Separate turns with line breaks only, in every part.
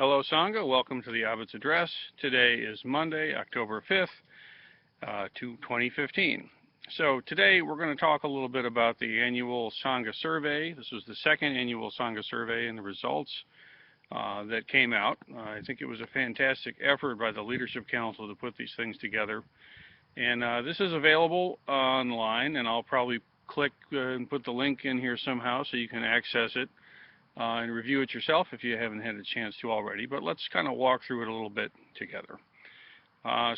Hello, Sangha. Welcome to the Abbots Address. Today is Monday, October 5th, 2015. So today we're going to talk a little bit about the annual Sangha survey. This was the second annual Sangha survey and the results that came out. I think it was a fantastic effort by the Leadership Council to put these things together. And this is available online, and I'll probably click and put the link in here somehow so you can access it. And review it yourself if you haven't had a chance to already, but let's kind of walk through it a little bit together.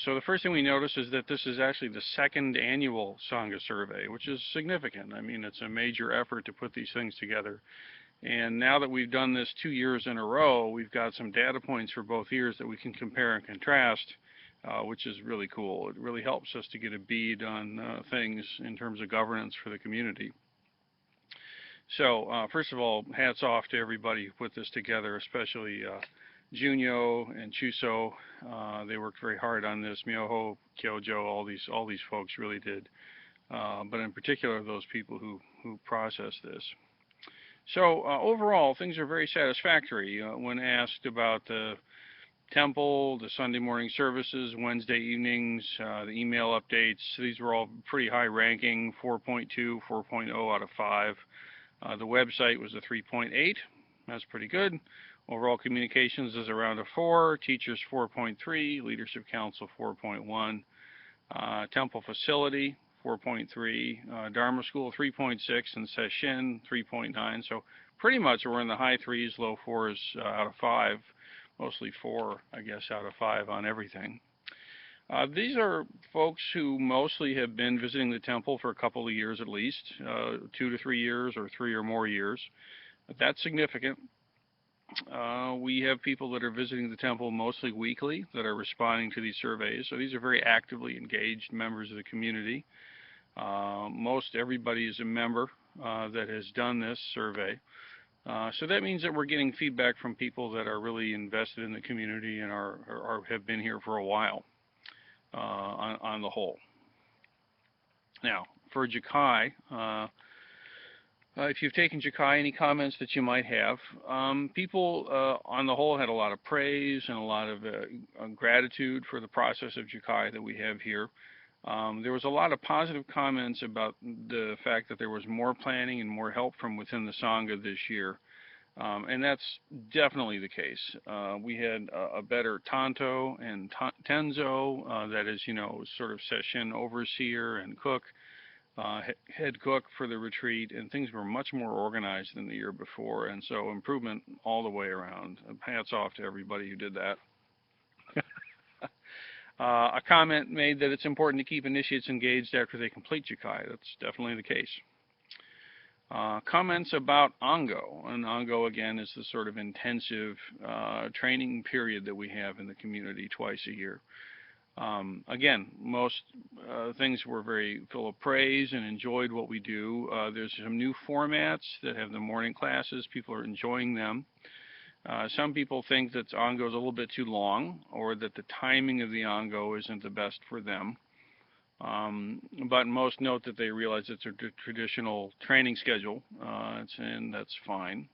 So the first thing we notice is that this is actually the second annual Sangha survey, which is significant. I mean, it's a major effort to put these things together. And now that we've done this 2 years in a row, we've got some data points for both years that we can compare and contrast, which is really cool. It really helps us to get a bead on things in terms of governance for the community. So first of all, hats off to everybody who put this together, especially Junyo and Chuso. They worked very hard on this. Myoho, Kyojo, all these folks really did. But in particular, those people who processed this. So overall, things are very satisfactory. When asked about the temple, the Sunday morning services, Wednesday evenings, the email updates, these were all pretty high ranking, 4.2, 4.0 out of 5. The website was a 3.8. That's pretty good. Overall communications is around a 4. Teachers 4.3. Leadership Council 4.1. Temple facility 4.3. Dharma School 3.6. And Session 3.9. So pretty much we're in the high 3s, low 4s out of 5. Mostly 4, I guess, out of 5 on everything. These are folks who mostly have been visiting the temple for a couple of years at least, 2 to 3 years or 3 or more years. But that's significant. We have people that are visiting the temple mostly weekly that are responding to these surveys. So these are very actively engaged members of the community. Most everybody is a member that has done this survey. So that means that we're getting feedback from people that are really invested in the community and have been here for a while. On the whole. Now, for Jikai, if you've taken Jikai, any comments that you might have? People on the whole had a lot of praise and a lot of gratitude for the process of Jikai that we have here. There was a lot of positive comments about the fact that there was more planning and more help from within the Sangha this year. And that's definitely the case. We had a better Tanto and Tenzo, that is, sort of session overseer and cook, head cook for the retreat, and things were much more organized than the year before, and so improvement all the way around. Hats off to everybody who did that. A comment made that it's important to keep initiates engaged after they complete Jikai. That's definitely the case. Comments about Ango, and Ango again is the sort of intensive training period that we have in the community twice a year. Again, most things were very full of praise and enjoyed what we do. There's some new formats that have the morning classes. People are enjoying them. Some people think that Ango is a little bit too long, or that the timing of the Ango isn't the best for them. But most note that they realize it's a traditional training schedule, and that's fine.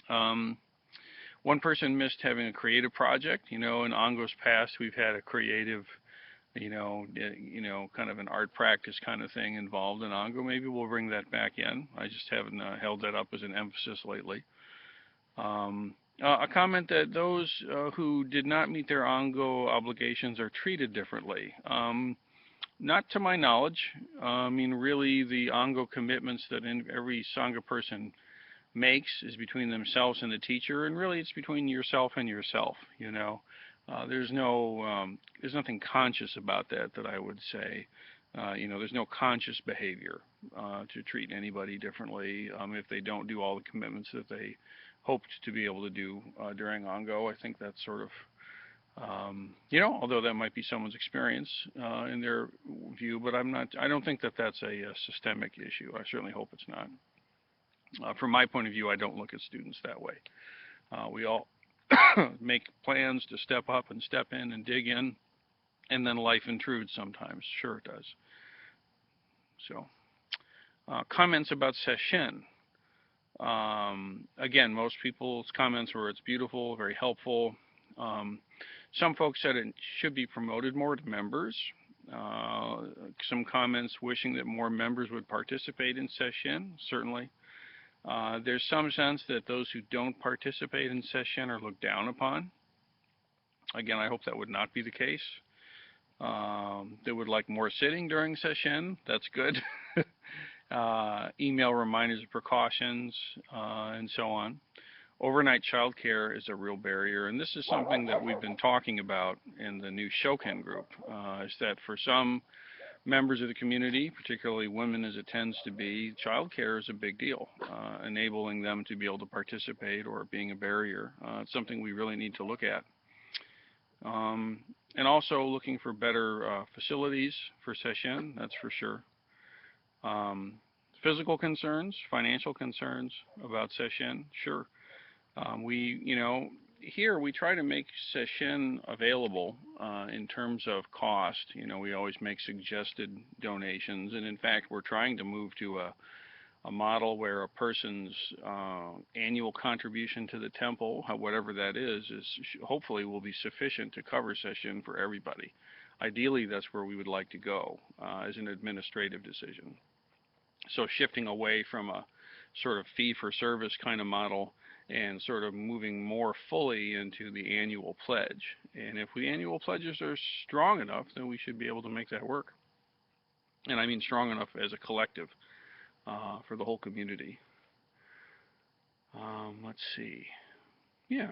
One person missed having a creative project. In Ango's past, we've had a creative, kind of an art practice kind of thing involved in Ango. Maybe we'll bring that back in. I just haven't held that up as an emphasis lately. A comment that those who did not meet their Ango obligations are treated differently. Not to my knowledge. Really, the Ango commitments that every Sangha person makes is between themselves and the teacher, and really it's between yourself and yourself. There's nothing conscious about that I would say. There's no conscious behavior to treat anybody differently if they don't do all the commitments that they hoped to be able to do during Ango. I think that's sort of although that might be someone's experience in their view, but I don't think that that's a systemic issue. I certainly hope it's not. From my point of view, I don't look at students that way. We all make plans to step up and step in and dig in, and then life intrudes sometimes. Sure it does. So, comments about session. Again, most people's comments were it's beautiful, very helpful. Some folks said it should be promoted more to members. Uh, some comments wishing that more members would participate in session, certainly. There's some sense that those who don't participate in session are looked down upon. Again, I hope that would not be the case. They would like more sitting during session. That's good. Email reminders of precautions, and so on. Overnight childcare is a real barrier, and this is something that we've been talking about in the new Shoken group, is that for some members of the community, particularly women as it tends to be, childcare is a big deal. Enabling them to be able to participate or being a barrier. It's something we really need to look at. And also looking for better facilities for session, that's for sure. Physical concerns, financial concerns about session, sure. Here we try to make session available in terms of cost. We always make suggested donations, and in fact, we're trying to move to a model where a person's annual contribution to the temple, whatever that is hopefully will be sufficient to cover session for everybody. Ideally, that's where we would like to go as an administrative decision. So shifting away from a sort of fee-for-service kind of model and sort of moving more fully into the annual pledge. And if the annual pledges are strong enough, then we should be able to make that work. And I mean strong enough as a collective for the whole community. Let's see. Yeah.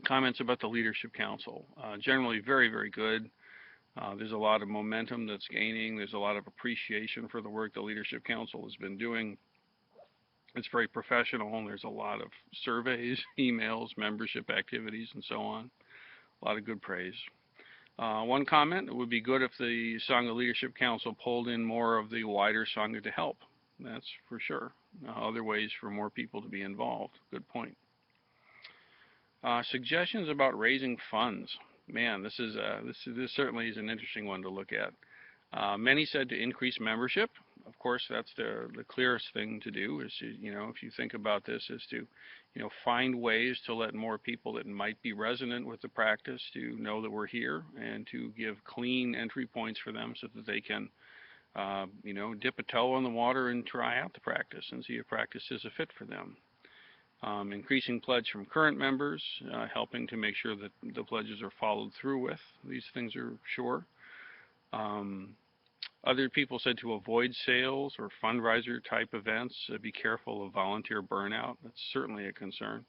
Comments about the Leadership Council. Generally very, very good. There's a lot of momentum that's gaining. There's a lot of appreciation for the work the Leadership Council has been doing. It's very professional, and there's a lot of surveys, emails, membership activities, and so on. A lot of good praise. One comment, it would be good if the Sangha Leadership Council pulled in more of the wider Sangha to help. That's for sure. Other ways for more people to be involved. Good point. Suggestions about raising funds. Man, this certainly is an interesting one to look at. Many said to increase membership. Of course, that's the clearest thing to do. Is to, if you think about this, is to find ways to let more people that might be resonant with the practice to know that we're here, and to give clean entry points for them so that they can dip a toe in the water and try out the practice and see if practice is a fit for them. Increasing pledge from current members, helping to make sure that the pledges are followed through with. These things are sure. Other people said to avoid sales or fundraiser type events, be careful of volunteer burnout. That's certainly a concern.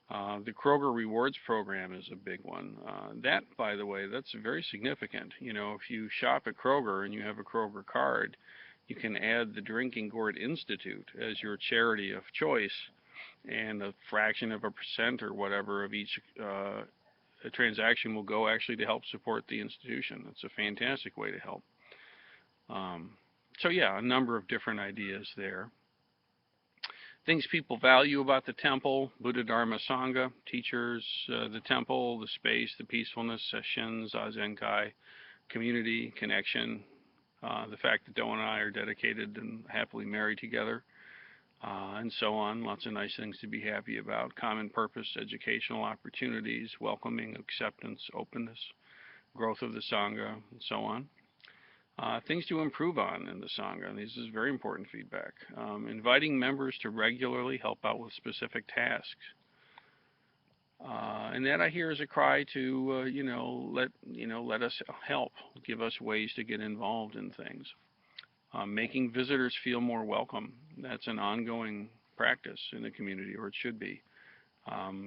The Kroger Rewards program is a big one. That, by the way, that's very significant. If you shop at Kroger and you have a Kroger card, you can add the Drinking Gourd Institute as your charity of choice, and a fraction of a % or whatever of each transaction will go actually to help support the institution. That's a fantastic way to help. So yeah, a number of different ideas there. Things people value about the temple: Buddha, Dharma, Sangha, teachers, the temple, the space, the peacefulness, sessions, Zenkai, community, connection, the fact that Do and I are dedicated and happily married together, and so on. Lots of nice things to be happy about. Common purpose, educational opportunities, welcoming, acceptance, openness, growth of the Sangha, and so on. Things to improve on in the Sangha, and this is very important feedback. Inviting members to regularly help out with specific tasks. And that I hear is a cry to, let us help, give us ways to get involved in things. Making visitors feel more welcome. That's an ongoing practice in the community, or it should be.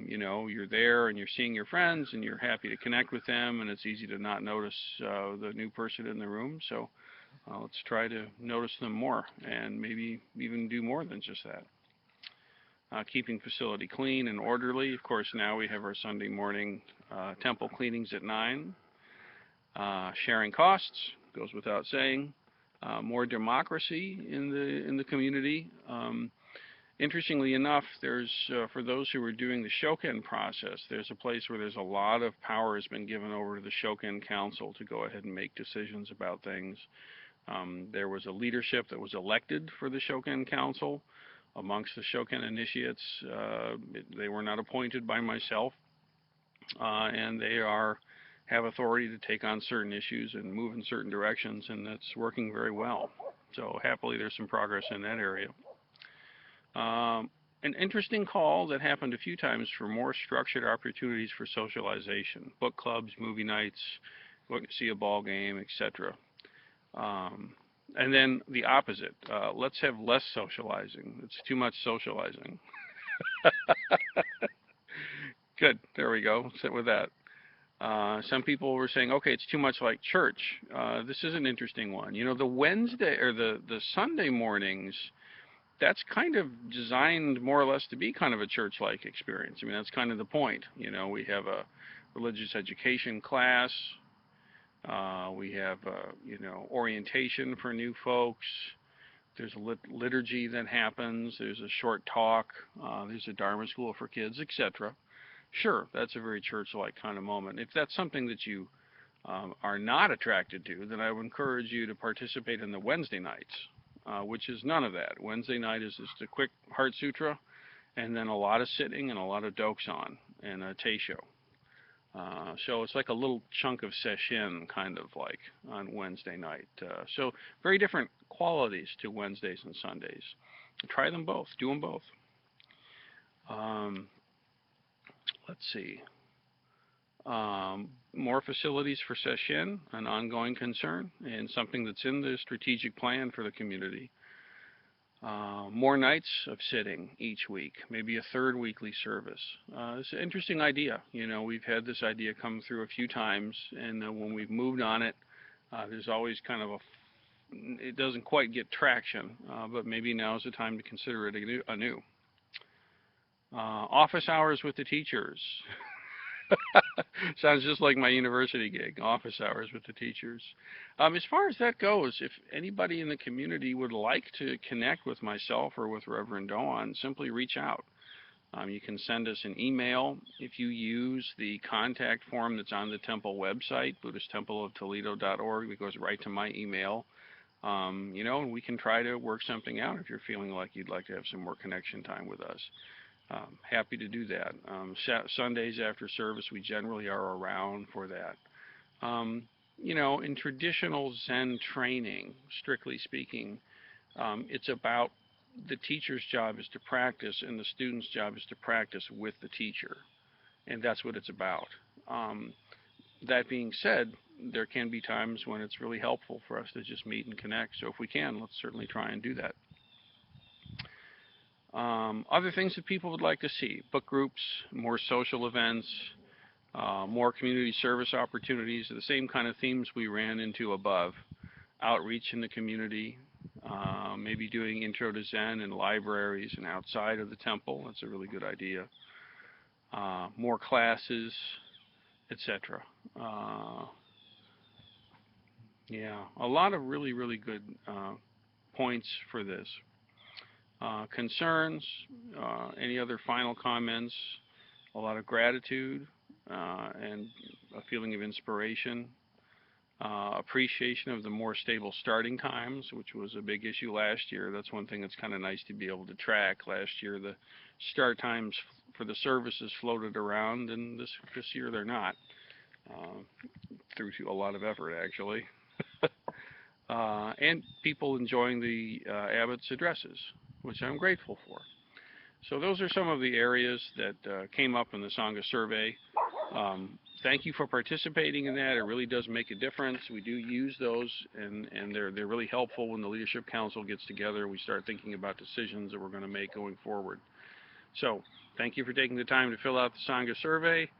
You're there and you're seeing your friends and you're happy to connect with them, and it's easy to not notice the new person in the room. So let's try to notice them more, and maybe even do more than just that. Keeping facility clean and orderly. Of course, now we have our Sunday morning temple cleanings at 9. Sharing costs, goes without saying. More democracy in the community. Interestingly enough, there's for those who are doing the Shoken process, there's a place where there's a lot of power has been given over to the Shoken Council to go ahead and make decisions about things. There was a leadership that was elected for the Shoken Council. amongst the Shoken initiates. They were not appointed by myself, and they have authority to take on certain issues and move in certain directions, and that's working very well. So happily, there's some progress in that area. An interesting call that happened a few times for more structured opportunities for socialization, book clubs, movie nights, going to see a ball game, etc. And then the opposite. Let's have less socializing. It's too much socializing. Good. There we go. Sit with that. Some people were saying, okay, it's too much like church. This is an interesting one. You know, the Wednesday or the Sunday mornings, that's kind of designed more or less to be kind of a church-like experience. I mean, that's kind of the point. You know, we have a religious education class. We have, you know, orientation for new folks. There's a liturgy that happens. There's a short talk. There's a Dharma school for kids, etc. Sure, that's a very church-like kind of moment. If that's something that you are not attracted to, then I would encourage you to participate in the Wednesday nights, which is none of that. Wednesday night is just a quick Heart Sutra, and then a lot of sitting and a lot of Doksan and a Teisho. So it's like a little chunk of sesshin, kind of like, on Wednesday night. So very different qualities to Wednesdays and Sundays. Try them both. Do them both. Let's see. More facilities for sesshin, an ongoing concern, and something that's in the strategic plan for the community. More nights of sitting each week, maybe a third weekly service. It's an interesting idea. You know, we've had this idea come through a few times, and when we've moved on it, there's always kind of it doesn't quite get traction, but maybe now is the time to consider it anew. Office hours with the teachers. Sounds just like my university gig, office hours with the teachers. As far as that goes, if anybody in the community would like to connect with myself or with Reverend Doan, simply reach out. You can send us an email. If you use the contact form that's on the temple website, BuddhistTempleOfToledo.org, it goes right to my email. You know, and we can try to work something out if you're feeling like you'd like to have some more connection time with us. Happy to do that. Sundays after service, we generally are around for that. You know, in traditional Zen training, strictly speaking, it's about the teacher's job is to practice, and the student's job is to practice with the teacher. And that's what it's about. That being said, there can be times when it's really helpful for us to just meet and connect. So if we can, let's certainly try and do that. Other things that people would like to see: book groups, more social events, more community service opportunities, the same kind of themes we ran into above. Outreach in the community, maybe doing intro to Zen in libraries and outside of the temple. That's a really good idea. More classes, etc. Yeah, a lot of really, really good points for this. Concerns, any other final comments? A lot of gratitude and a feeling of inspiration. Appreciation of the more stable starting times, which was a big issue last year. That's one thing that's kind of nice to be able to track. Last year, the start times for the services floated around, and this year they're not, through to a lot of effort, actually. And people enjoying the Abbots' addresses, which I'm grateful for. So those are some of the areas that came up in the Sangha survey. Thank you for participating in that. It really does make a difference. We do use those, and they're really helpful when the Leadership Council gets together. We start thinking about decisions that we're going to make going forward. So thank you for taking the time to fill out the Sangha survey,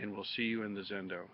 and we'll see you in the Zendo.